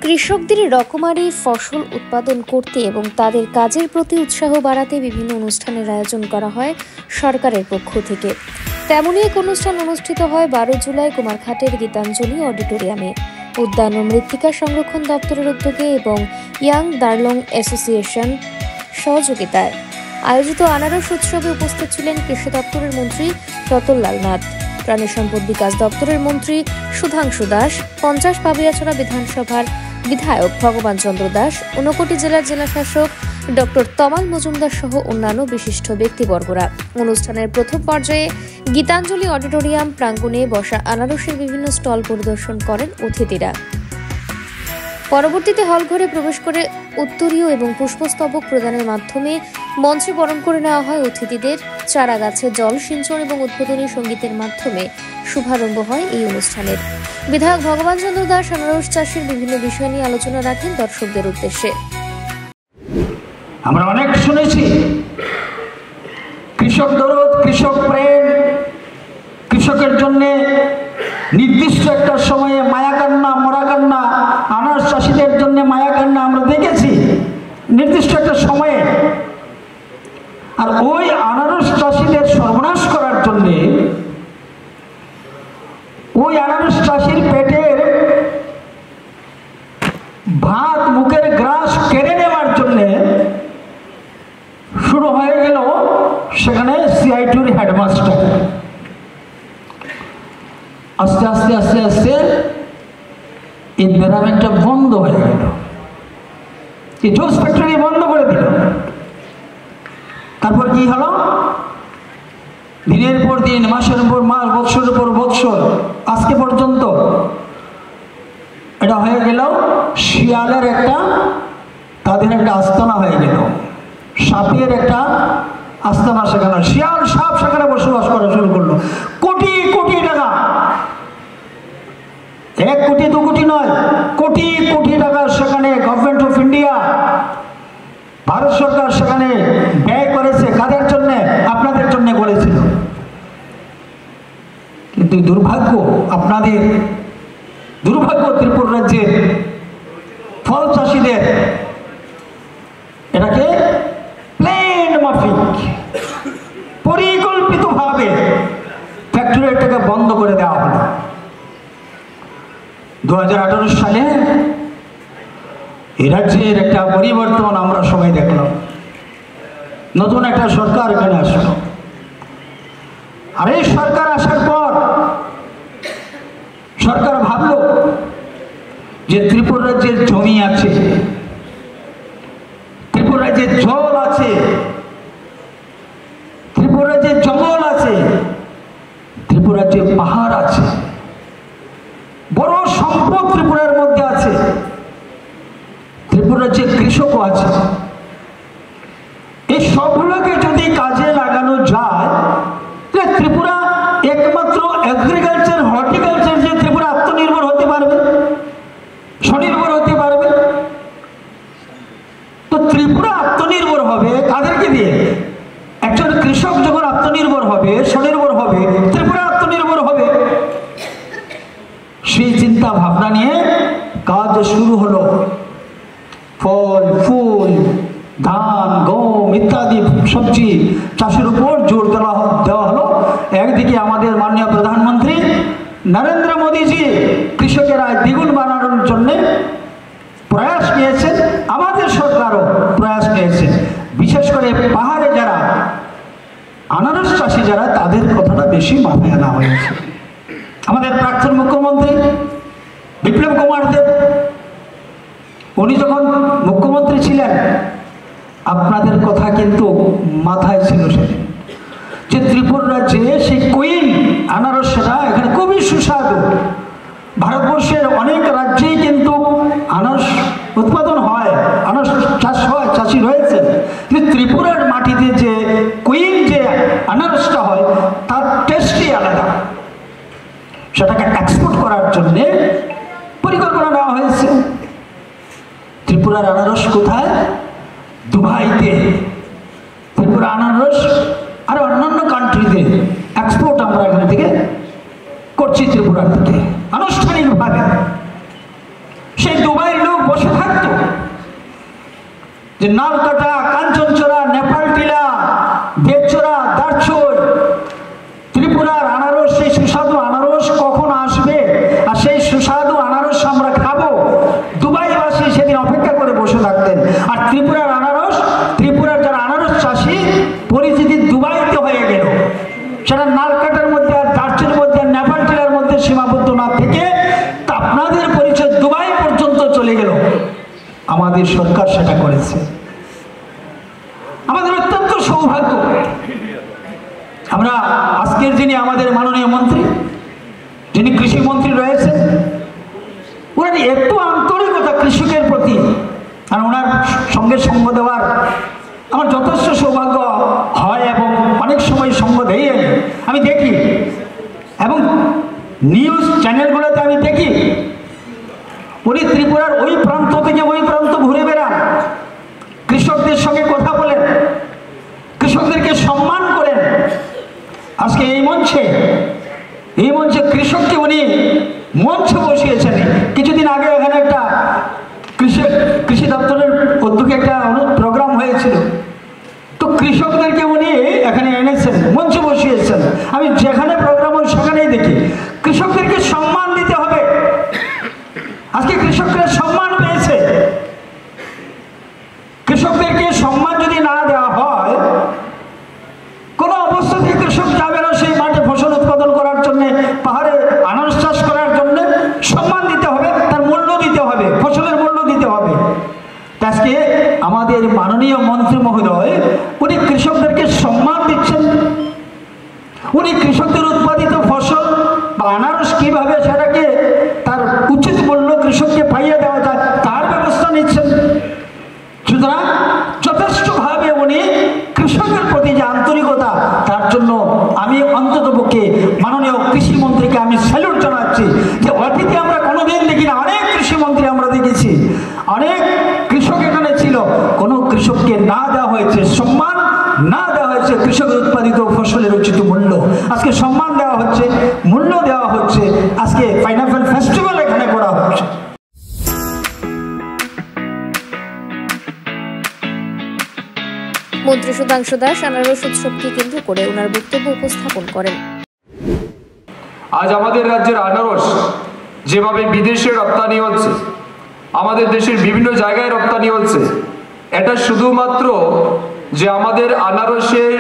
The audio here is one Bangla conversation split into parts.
কৃষকদের রকমারি ফসল উৎপাদন করতে এবং তাদের কাজের প্রতি উৎসাহ বাড়াতে বিভিন্ন অনুষ্ঠানের আয়োজন করা হয় সরকারের পক্ষ থেকে। তেমনই এক অনুষ্ঠান অনুষ্ঠিত হয় 12 জুলাই কুমারঘাটের গীতাঞ্জলি অডিটোরিয়ামে। উদ্যান ও মৃত্তিকা সংরক্ষণ দপ্তরের উদ্যোগে এবং ইয়াং দার্লং অ্যাসোসিয়েশন সহযোগিতায় আয়োজিত আনারস উৎসবে উপস্থিত ছিলেন কৃষি দপ্তরের মন্ত্রী রতনলাল নাথ, প্রাণী সম্পদ বিকাশ দপ্তরের মন্ত্রী সুধাংশু দাস, 50 পাবিয়াছড়া বিধানসভার বিধায়ক ভগবান চন্দ্র দাস, ঊনকোটি জেলার জেলাশাসক ডক্টর তমাল মজুমদার সহ অন্যান্য বিশিষ্ট ব্যক্তিবর্গরা। অনুষ্ঠানের প্রথম পর্যায়ে গীতাঞ্জলি অডিটোরিয়াম প্রাঙ্গণে বসা আনারসের বিভিন্ন স্টল পরিদর্শন করেন অতিথিরা। পরবর্তীতে হলঘরে প্রবেশ করে উত্তরীয় এবং পুষ্পস্তবক প্রদানের মাধ্যমে মঞ্চে বরণ করে নেওয়া হয় অতিথিদের। চারা গাছে জল সিঞ্চন এবং উদ্বোধনী সঙ্গীতের মাধ্যমে শুভারম্ভ হয় এই অনুষ্ঠানের। বিধায়ক ভগবান চন্দ্র দাস আনারস চাষের বিভিন্ন বিষয় নিয়ে আলোচনা রাখেন দর্শকদের উদ্দেশ্যে। আমরা অনেক শুনেছি কৃষক দরদ, কৃষক প্রেম, কৃষকের জন্য নির্দিষ্ট একটা সময়ে মায়া কান্না, মরা কান্না, আনারস চাষিদের জন্য মায়া কান্না আমরা দেখেছি নির্দিষ্ট একটা সময়ে। আর ওই আনারস চাষিদের সর্বনাশ করার জন্যে, ওই আনারস চাষির পেটের ভাত, মুখের গ্রাস কেড়ে নেওয়ার জন্যে শুরু হয়ে গেল সেখানে সিআইটির হেডমাস্টার। আস্তে আস্তে আস্তে আস্তে এই মেরামেন্টটা বন্ধ হয়ে গেল, এই জুস ফ্যাক্টরি বন্ধ করে দিল। তারপর কি হলো? দিনের পর দিন, মাসের পর মাস, বৎসরের পর বৎসর, আজকে পর্যন্ত এটা হয়ে গেল শিয়ালের একটা, তাদের একটা আস্তানা হয়ে গেল, সাপের একটা আস্তানা। সেখানে শিয়াল সাপ সেখানে বসবাস করা শুরু করলো। কোটি কোটি টাকা, 1 কোটি 2 কোটি নয়, কোটি কোটি টাকা সেখানে গভর্নমেন্ট অফ ইন্ডিয়া, ভারত সরকার সেখানে ব্যয় করেছে। কাদের জন্য? আপনাদের জন্য করেছিল। কিন্তু দুর্ভাগ্য, আপনাদের দুর্ভাগ্য, ত্রিপুরা রাজ্যের ফল চাষিদের এটাকে প্ল্যান মাফিক পরিকল্পিতভাবে ফ্যাক্টরিটাকে বন্ধ করে দেওয়া হলো। 2018 সালে এই রাজ্যের একটা পরিবর্তন আমরা সবাই দেখলাম। নতুন একটা সরকার এখানে আসলো। আর এই সরকার আসার পর সরকার ভাবলো যে ত্রিপুরা রাজ্যের জমি আছে, ত্রিপুরা রাজ্যের জল আছে, ত্রিপুরা রাজ্যের জঙ্গল আছে, ত্রিপুরা রাজ্যের পাহাড় আছে, বড় সম্পদ ত্রিপুরার মধ্যে আছে, ত্রিপুরা রাজ্যের কৃষকও আছে। এই সবগুলোকে যদি কাজে লাগানো যায়, ত্রিপুরা একমাত্র এগ্রিকালচার, হর্টিকালচার যে ত্রিপুরা আত্মনির্ভর হতে পারবে, স্বনির্ভর হতে পারবে। তো ত্রিপুরা আত্মনির্ভর হবে কাদেরকে দিয়ে? একজন কৃষক যখন আত্মনির্ভর হবে, স্বনির্ভর হবে, ত্রিপুরা আত্মনির্ভর হবে। সেই চিন্তা ভাবনা নিয়ে কাজ শুরু হলো। ফল, ফুল, ধান, গম ইত্যাদি সবজি চাষের উপর জোর দেওয়া হলো। একদিকে আমাদের মাননীয় প্রধানমন্ত্রী নরেন্দ্র মোদীজি কৃষকের আয় দ্বিগুণ বাড়ানোর জন্য প্রয়াস নিয়েছেন, আমাদের সরকারও প্রয়াস নিয়েছে। বিশেষ করে পাহাড়ে যারা আনারস চাষি যারা, তাদের কথাটা বেশি মাথায় আনা হয়েছে। আমাদের প্রাক্তন মুখ্যমন্ত্রী বিপ্লব কুমার দেব, উনি যখন মুখ্যমন্ত্রী ছিলেন, আপনাদের কথা কিন্তু মাথায় ছিল সেদিন, যে ত্রিপুরা রাজ্যে সেই কুইন আনারসটা এখানে খুবই সুস্বাদু। ভারতবর্ষের অনেক রাজ্যেই কিন্তু আনারস উৎপাদন হয়, আনারস চাষ হয়, চাষি রয়েছে। কিন্তু ত্রিপুরার মাটিতে যে কুইন যে আনারসটা হয়, তার টেস্টই আলাদা। সেটাকে এক্সপোর্ট করার জন্যে পরিকল্পনা নেওয়া হয়েছে। ত্রিপুরার আনারস কোথায়? দুবাইতে। ত্রিপুরা আনারস আর অন্যান্য কান্ট্রিতে এক্সপোর্ট আমরা এখান থেকে করছি, ত্রিপুরার থেকে আনুষ্ঠানিকভাবে। সেই দুবাইয়ের লোক নালকাটা, কাঞ্চনচড়া, নেপালটিলা, দেবচড়া, দারচই, ত্রিপুরার আনারস, সেই সুস্বাদু আনারস কখন আসবে আর সেই সুস্বাদু আনারস আমরা খাবো, দুবাইবাসী সেদিন অপেক্ষা করে বসে থাকতেন। আর ত্রিপুরার আনারস, ত্রিপুরার যারা আনারস চাষি পরিচিতি দুবাইতে হয়ে গেল। সেটা নালকাটার মধ্যে আর দারচুর মধ্যে আর নেপালটিলার মধ্যে সীমাবদ্ধ না থেকে আপনাদের পরিচয় দুবাই পর্যন্ত চলে গেল। আমাদের সরকার সেটা করেছে। আমাদের অত্যন্ত সৌভাগ্য। আমরা আজকের যিনি আমাদের মাননীয় মন্ত্রী, যিনি কৃষি মন্ত্রী রয়েছেন, ওনার এত আন্তরিকতা কৃষকের প্রতি, আর ওনার সঙ্গে সঙ্গ দেওয়ার আমার যথেষ্ট সৌভাগ্য হয় এবং অনেক সময় সঙ্গ দেই আমি দেখি, এবং নিউজ চ্যানেলগুলোতে আমি দেখি উনি ত্রিপুরার ওই প্রান্ত থেকে ওই প্রান্ত ঘুরে বেড়ান, কৃষকদের সঙ্গে কথা বলেন, কৃষকদেরকে সম্মান করেন। আজকে এই মঞ্চে কৃষককে উনি মঞ্চে বসিয়েছেন। কিছুদিন আগে এখানে একটা কৃষি দপ্তরের উদ্যোগে একটা প্রোগ্রাম হয়েছিল, তো কৃষকদেরকে উনি এখানে এনেছেন, মঞ্চে বসিয়েছেন। আমি যেখানে প্রোগ্রাম হয় সেখানেই দেখি কৃষকদেরকে সম্মান দিতে হবে। আজকে কৃষকরা সম্মান পেয়েছে। কৃষকদেরকে সম্মান যদি না দেওয়া হয়, কোনো অবস্থাতেই কৃষক যাবে না সেই মাঠে ফসল উৎপাদন করার জন্য, পাহাড়ে আনারস চাষ করার জন্য। সম্মান দিতে হবে, তার মূল্য দিতে হবে, ফসলের মূল্য দিতে হবে। আজকে আমাদের মাননীয় মন্ত্রী মহোদয় উনি কৃষকদেরকে সম্মান দিচ্ছেন। উনি কৃষকদের উৎপাদিত ফসল বা আনারস কিভাবে সেটাকে তার উচিত মূল্য কৃষককে পাইয়ে দেওয়া যায় তার ব্যবস্থা নিচ্ছেন। সুতরাং যথেষ্টভাবে উনি কৃষকের প্রতি যে আন্তরিকতা, তার জন্য আমি অন্ততপক্ষে মাননীয় কৃষি মন্ত্রীকে আমি স্যালুট জানাচ্ছি। যে অতীতে আমরা কোনোদিন দেখি না, অনেক কৃষি মন্ত্রী আমরা দেখেছি, অনেক কৃষক এখানে ছিল, কোনো কৃষককে না দেওয়া হয়েছে সম্মান, না দেওয়া হয়েছে কৃষকের উৎপাদিত ফসলের উচিত মূল্য। আজকে সম্মান দেওয়া হচ্ছে, মূল্য দেওয়া হচ্ছে। আজকে পাইনাপেল ফেস্টিভ্যাল এখানে করা হচ্ছে। মন্ত্রী সুধাংশু দাস আনারস উৎসবকে কেন্দ্র করে ওনার বক্তব্য উপস্থাপন করেন। আজ আমাদের রাজ্যের আনারস যেভাবে বিদেশে রপ্তানি হচ্ছে, আমাদের দেশের বিভিন্ন জায়গায় রপ্তানি হচ্ছে, এটা শুধুমাত্র যে আমাদের আনারসের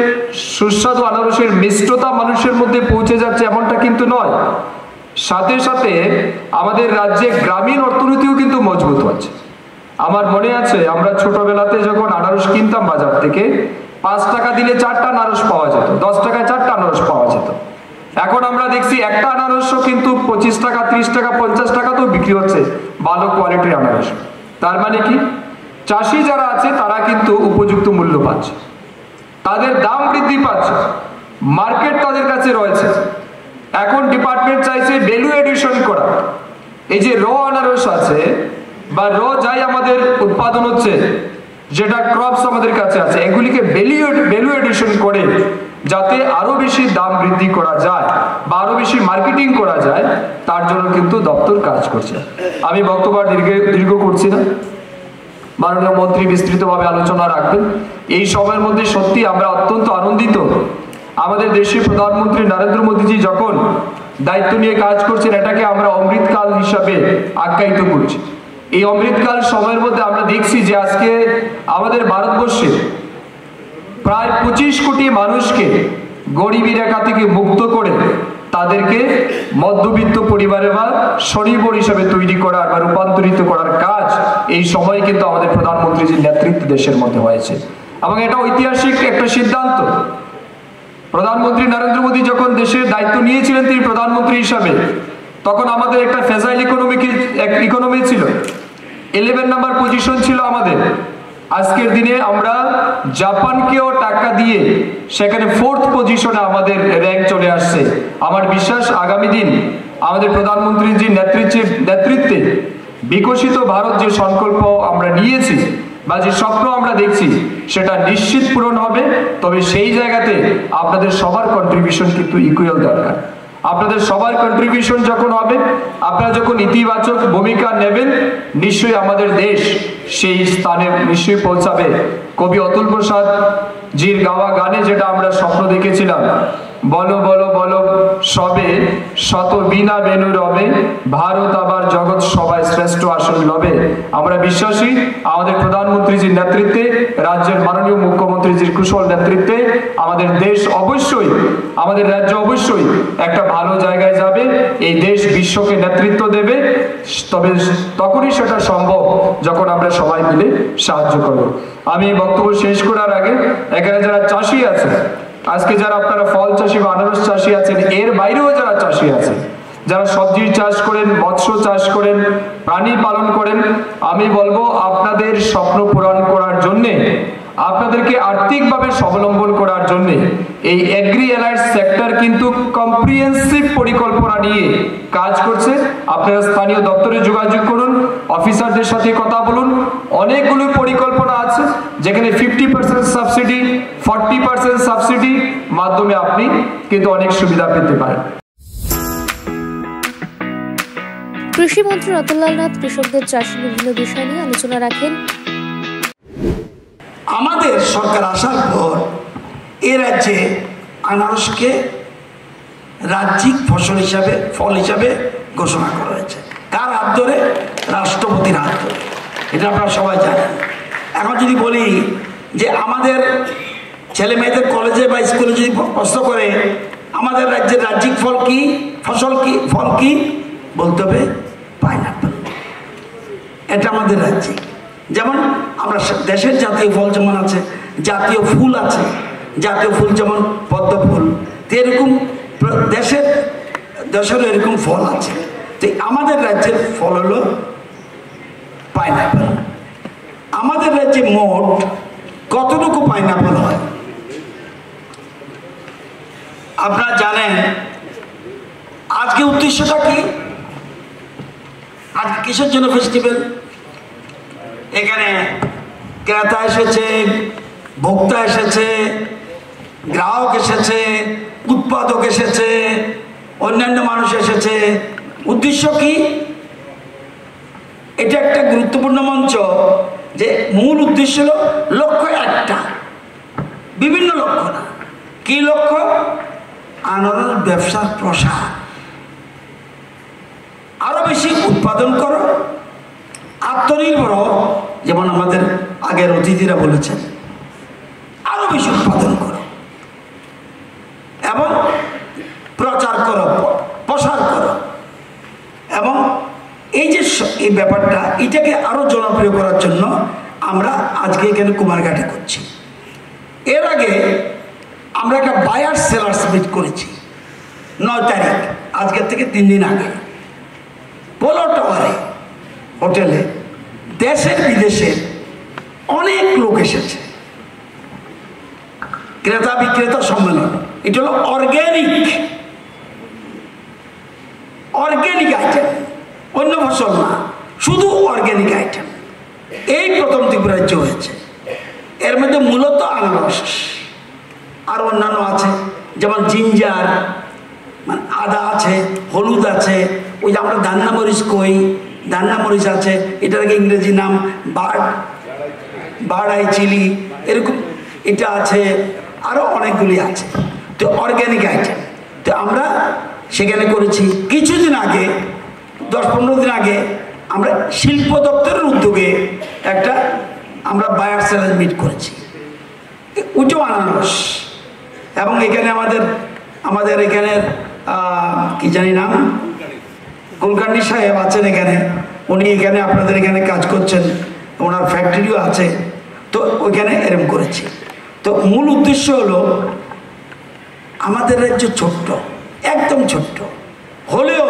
সুস্বাদু আনারসের মিষ্টতা মানুষের মধ্যে পৌঁছে যাচ্ছে এমনটা কিন্তু নয়, সাথে সাথে আমাদের রাজ্যে গ্রামীণ অর্থনীতিও কিন্তু মজবুত হচ্ছে। আমার মনে আছে আমরা ছোটবেলাতে যখন আনারস কিনতাম বাজার থেকে, 5 টাকা দিলে 4টা আনারস পাওয়া যেত, 10 টাকায় 4টা আনারস পাওয়া যেত। এখন আমরা দেখছি একটা আনারসও কিন্তু 25 টাকা, 30 টাকা, 50 টাকাতেও বিক্রি হচ্ছে ভালো কোয়ালিটির আনারস। তার মানে কি, চাষি যারা আছে তারা কিন্তু উপযুক্ত মূল্য পাচ্ছে, তাদের দাম বৃদ্ধি পাচ্ছে, মার্কেট তাদের কাছে রয়েছে। এখন ডিপার্টমেন্ট চাইছে ভ্যালু এডিশন করা। এই যে র আনারস আছে বা র যাই আমাদের উৎপাদন হচ্ছে, যেটা ক্রপস আমাদের কাছে আছে, এগুলিকে ভ্যালু এডিশন করে যাতে আরো বেশি দাম বৃদ্ধি করা যায় বা আরো বেশি মার্কেটিং করা যায়, তার জন্য কিন্তু দপ্তর কাজ করছে। আমি বক্তব্য দীর্ঘ করছি না, মাননীয় মন্ত্রী বিস্তৃতভাবে আলোচনা রাখবেন। এই সময়ের মধ্যে সত্যি আমরা অত্যন্ত আনন্দিত। আমাদের দেশের প্রধানমন্ত্রী নরেন্দ্র মোদীজি যখন দায়িত্ব নিয়ে কাজ করছেন, এটাকে আমরা অমৃতকাল হিসাবে আখ্যায়িত করছি। এই অমৃতকাল সময়ের মধ্যে আমরা দেখছি যে আজকে আমাদের ভারতবর্ষে প্রায় 25 কোটি মানুষকে গরিবী রেখা থেকে মুক্ত করে তাদেরকে মধ্যবিত্ত পরিবারে বা স্বনির্ভর হিসাবে তৈরি করার বা রূপান্তরিত করার কাজ এই সময় কিন্তু আমাদের প্রধানমন্ত্রীজির নেতৃত্বে দেশের মধ্যে হয়েছে, এবং এটা ঐতিহাসিক একটা সিদ্ধান্ত। প্রধানমন্ত্রী নরেন্দ্র মোদী যখন দেশের দায়িত্ব নিয়েছিলেন তিনি প্রধানমন্ত্রী হিসাবে, তখন আমাদের একটা ফ্যাজাইল ইকোনমি ছিল, 11 নম্বর পজিশন ছিল আমাদের। আজকের দিনে আমরা জাপানকেও টাকা দিয়ে সেখানে 4th পজিশনে আমাদের র্যাঙ্ক চলে আসছে। আমার বিশ্বাস আগামী দিন আমাদের প্রধানমন্ত্রীজির নেতৃত্বে বিকশিত ভারত যে সংকল্প আমরা নিয়েছি বা যে স্বপ্ন আমরা দেখছি, সেটা নিশ্চিত পূরণ হবে। তবে সেই জায়গাতে আপনাদের সবার কন্ট্রিবিউশন কিন্তু ইকুয়াল দরকার। আপনাদের সবার কন্ট্রিবিউশন যখন হবে, আপনারা যখন ইতিবাচক ভূমিকা নেবেন, নিশ্চয়ই আমাদের দেশ সেই স্থানে নিশ্চয়ই পৌঁছাবে। কবি অতুল প্রসাদ জির গাওয়া গানে যেটা আমরা স্বপ্ন দেখেছিলাম, বলো বলো বলো সবে শত বিনা বেনু রবে, ভারত আবার জগৎ সবাই শ্রেষ্ঠ আসন লবে। আমরা বিশ্বাসী আমাদের প্রধানমন্ত্রীজির নেতৃত্বে, রাজ্যের মাননীয় মুখ্যমন্ত্রীজির কুশল নেতৃত্বে আমাদের দেশ অবশ্যই, আমাদের রাজ্য অবশ্যই একটা ভালো জায়গায় যাবে। এই দেশ বিশ্বকে নেতৃত্ব দেবে, তবে তখনই সেটা সম্ভব যখন আমরা সবাই মিলে সাহায্য করব। আমি বক্তব্য শেষ করার আগে এখানে যারা চাষি আছে, আজকে যারা আপনারা ফল চাষি বা আনারস চাষি আছেন, এর বাইরেও যারা চাষি আছেন, যারা সবজির চাষ করেন, মৎস্য চাষ করেন, প্রাণী পালন করেন, আমি বলবো আপনাদের স্বপ্ন পূরণ করার জন্যে, আপনাদেরকে আর্থিকভাবে স্বাবলম্বন করার জন্য এই এগ্রি অ্যালাইড সেক্টর কিন্তু কম্প্রিহেন্সিভ পরিকল্পনা নিয়ে কাজ করছে। আপনারা স্থানীয় দপ্তরে যোগাযোগ করুন, অফিসারদের সাথে কথা বলুন। অনেকগুলো পরিকল্পনা আছে যেখানে 50% সাবসিডি, 40% সাবসিডি মাধ্যমে আপনি কিন্তু অনেক সুবিধা পেতে পারেন। কৃষিমন্ত্রী রতনলাল নাথ কৃষকদের চাষের বিভিন্ন বিষয় নিয়ে আলোচনা রাখেন। আমাদের সরকার আসার পর এ রাজ্যে আনারসকে রাজ্যিক ফসল হিসাবে, ফল হিসাবে ঘোষণা করা হয়েছে। কার হাত ধরে? রাষ্ট্রপতির হাত ধরে। এটা আপনারা সবাই জানেন। এখন যদি বলি যে আমাদের ছেলে মেয়েদের কলেজে বা স্কুলে যদি প্রশ্ন করে আমাদের রাজ্যের রাজ্যিক ফল কি, ফসল কি, ফল কি, বলতে হবে পাইনাপেল। এটা আমাদের রাজ্যে। যেমন আমরা দেশের জাতীয় ফল যেমন আছে, জাতীয় ফুল আছে, জাতীয় ফুল যেমন পদ্ম ফুল, এরকম দেশের এরকম ফল আছে। তো আমাদের রাজ্যের ফল হলো পাইনাপেল। আমাদের রাজ্যে মোট কতটুকু পাইনাপেল হয় আপনারা জানেন? আজকে উদ্দেশ্যটা কি? আজকে কিসের জন্য ফেস্টিভ্যাল? এখানে ক্রেতা এসেছে, ভোক্তা এসেছে, গ্রাহক এসেছে, উৎপাদক এসেছে, অন্যান্য মানুষ এসেছে। উদ্দেশ্য কি? এটা একটা গুরুত্বপূর্ণ মঞ্চ, যে মূল উদ্দেশ্য হলো লক্ষ্য একটা, বিভিন্ন লক্ষ্য না। কি লক্ষ্য? আনারস ব্যবসার প্রসার, আরো বেশি উৎপাদন করো, আত্মনির্ভর, যেমন আমাদের আগের অতিথিরা বলেছেন, আরো বেশি উৎপাদন করো এবং প্রচার করো, প্রসার করো। এবং এই যে এই ব্যাপারটা, এটাকে আরো জনপ্রিয় করার জন্য আমরা আজকে এখানে কুমারঘাটে করছি। এর আগে আমরা একটা বায়ার সেলার্স মিট করেছি 9 তারিখ, আজকের থেকে 3 দিন আগে, পোলো টাওয়ারে হোটেলে। দেশের বিদেশের অনেক লোক এসেছে। ক্রেতা বিক্রেতা সম্মেলন। এটা হলো অর্গ্যানিক আইটেম, অন্য ফসল না, শুধু অর্গ্যানিক আইটেম। এই প্রথম ত্রিপুরা রাজ্য হয়েছে। এর মধ্যে মূলত আনারস আর অন্যান্য আছে, যেমন জিঞ্জার, মানে আদা আছে, হলুদ আছে, ওই যে আমরা দান্না মরিচ কই, দান্না মরিচ আছে, এটার আগে ইংরেজি নাম বার্ড আই চিলি, এরকম এটা আছে, আরও অনেকগুলি আছে। তো অর্গ্যানিক আইটেম। তো আমরা সেখানে করেছি। কিছুদিন আগে, 10-15 দিন আগে, আমরা শিল্প দপ্তরের উদ্যোগে একটা আমরা বায়ার সেলার মিট করেছি, ওইটাও আনারস। এবং এখানে আমাদের এখানের কি জানি নাম, কুলকার্নি সাহেব আছেন এখানে, উনি এখানে আপনাদের এখানে কাজ করছেন, ওনার ফ্যাক্টরিও আছে। তো ওইখানে এরম করেছি। তো মূল উদ্দেশ্য হলো আমাদের রাজ্য ছোট্ট, একদম ছোট্ট হলেও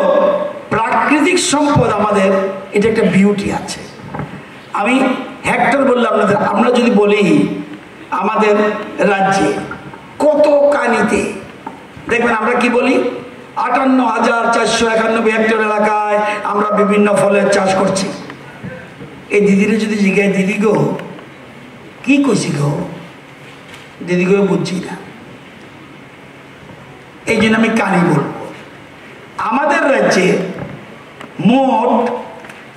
প্রাকৃতিক সম্পদ আমাদের, এটা একটা বিউটি আছে। আমি হেক্টর বললাম আপনাদের, আমরা যদি বলি আমাদের রাজ্যে কত কানিতে দেখবেন আমরা কি বলি, 58,491 হেক্টর এলাকায় আমরা বিভিন্ন ফলের চাষ করছি। এই দিদিরে যদি জিজ্ঞাসা, দিদি গো কি কইছি গো, দিদি গো বুঝছি না, এই জন্য আমি কানি বলবো। আমাদের রাজ্যে মোট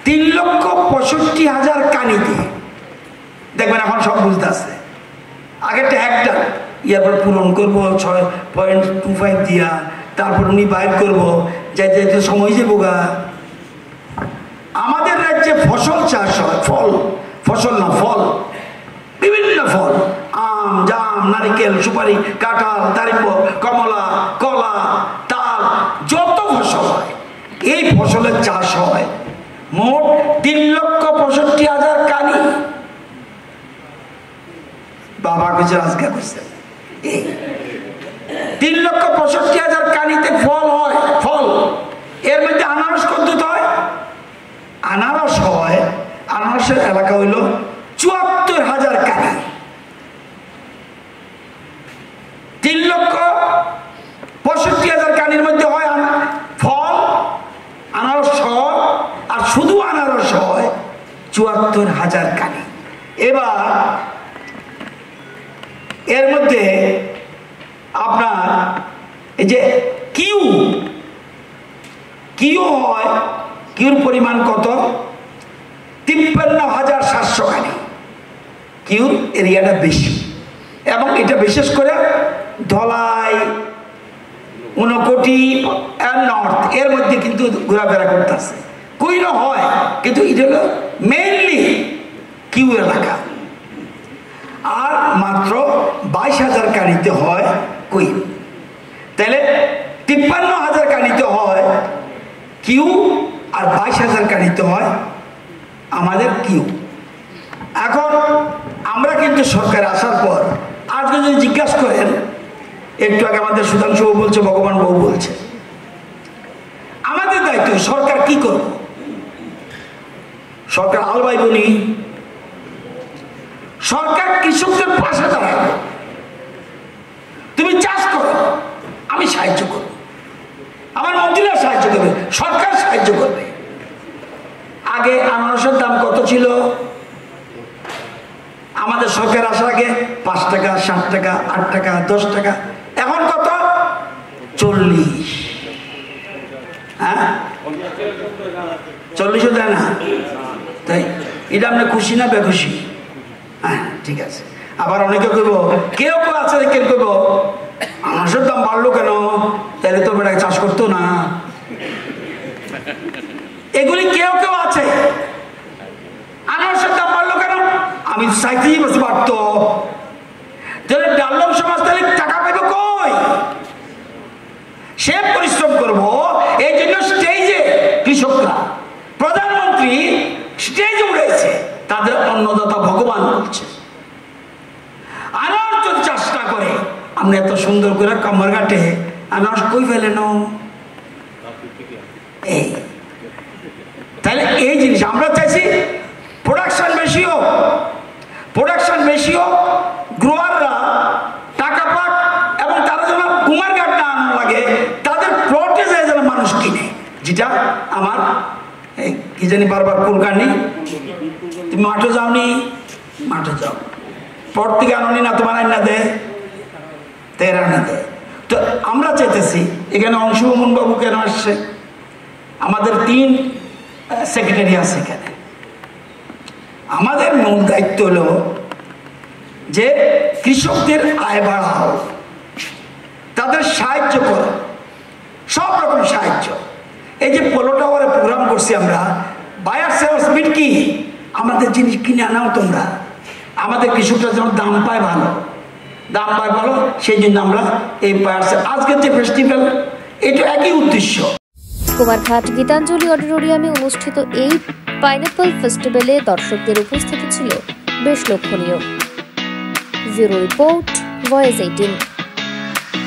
3,65,000 কানিতে দেখবেন এখন সব বুঝতে আসছে। আগেরটা একটা ইয়ারপর পূরণ করবো 6.25 দিয়া, তারপর উনি বাইর করবো, যাইতে যাইতে সময় যাবো গা। আমাদের রাজ্যে ফসল চাষ হয়, ফসল না ফল, বিভিন্ন ফল, আম, জাম, নারিকেল, সুপারি, কাঁঠাল, দারিম্ব, কমলা, কলা, তাল, যত ফসল হয় এই ফসলের চাষ হয় মোট 3,65,000 কানি। বাবা কিছু আজকে করছে 3,65,000 কানিতে ফল হয়। ফল এর মধ্যে আনারস কত হয়? আনারস হয়, আনারসের এলাকা হইল 74,000 কানি। 3,65,000 কানির মধ্যে হয় ফল, আনারস হয়, আর শুধু আনারস হয় 74,000 কানি। এবার এর মধ্যে আপনার এই যে কিউ হয়, কিউর পরিমাণ কত? 53,700 কানি। কিউর এরিয়াটা বেশি, এবং এটা বিশেষ করে ধলাই, ঊনকোটি আর নর্থ এর মধ্যে কিন্তু ঘোরাফেরা করতেছে। কুইনও হয়, কিন্তু এটা হলো মেইনলি কিউ এলাকা। আর মাত্র 22,000 কানিতে হয় কুইন। তাহলে 53,000 কানিতে হয় কিউ, আর 22,000 কানিতে হয় আমাদের কিউ। এখন আমরা কিন্তু সরকার আসার পর আজকে যদি জিজ্ঞাসা করেন, একটু আগে আমাদের সুধাংশু বলছে, ভগবান বাবু বলছে, আমাদের দায়িত্ব সরকার কি করব? সরকার আলবাই বনি, সরকার কৃষকদের পাশে দাঁড়াবে। তুমি চাষ করো, আমি সাহায্য করব, আমার মন্ত্রীরা সাহায্য করবে, সরকার সাহায্য করবে। আগে আনারসের দাম কত ছিল? আমাদের সরকার আসার আগে 5 টাকা, 7 টাকা, 8 টাকা, 10 টাকা, এখন কত? 40। হ্যাঁ, 40ও দেয় না। তাই এটা আপনি খুশি না বেখুশি? হ্যাঁ, ঠিক আছে। আবার অনেকে কইব, কেউ আছে কেউ কইব আনারসের দাম বাড়লো কেন, তাহলে তো বেটাকে চাষ করতো না। এগুলি কেউ আছে। আনারসের দাম বাড়লো কেন? আমি চাইতেই বসে পারতো। তাহলে ডাল্লম সমাজ তাহলে টাকা পাইব কই? সে পরিশ্রম করবো, এই জন্য স্টেজে কৃষকরা, প্রধানমন্ত্রী স্টেজে উঠেছে, তাদের অন্নদাতা ভগবান বলছে। আনারস যদি চাষ না করে, আপনি এত সুন্দর করে কামার ঘাটে আনারস কই ফেলেন? এই তাহলে এই জিনিস আমরা চাইছি প্রোডাকশন বেশি হোক, গ্রোয়াররা টাকা পাক, এবং তারা যেন কুমার ঘাট না আনা লাগে, তাদের প্লটে যায় যেন মানুষ কিনে। যেটা আমার কি জানি বারবার কুলকানি, তুমি মাঠে যাওনি, মাঠে যাও, পর থেকে আনি না, তোমার আইনা দেয়, তেরা না দেয়। তো আমরা চাইতেছি, এখানে অংশুমন বাবু কেন আসছে? আমাদের 3 সেক্রেটারি আছে এখানে। আমাদের মূল দায়িত্ব হলো যে কৃষকদের আয় বাড়াও, তাদের সাহায্য করো, সব রকম সাহায্য। এই যে পোলো টাওয়ারে প্রোগ্রাম করছি আমরা, বায়ার সেলস মিট কি, আমাদের জিনিস কিনে আনাও তোমরা, আমাদের কৃষকরা যেন দাম পায় ভালো, সেই জন্য আমরা এই বায়ার সেল, আজকের যে ফেস্টিভ্যাল, এটা একই উদ্দেশ্য। কুমারঘাট গীতাঞ্জলি অডিটোরিয়ামে অনুষ্ঠিত এই পাইনঅ্যাপল ফেস্টিভ্যালে দর্শকদের উপস্থিতি ছিল বেশ লক্ষণীয়। Bureau report, voice 18।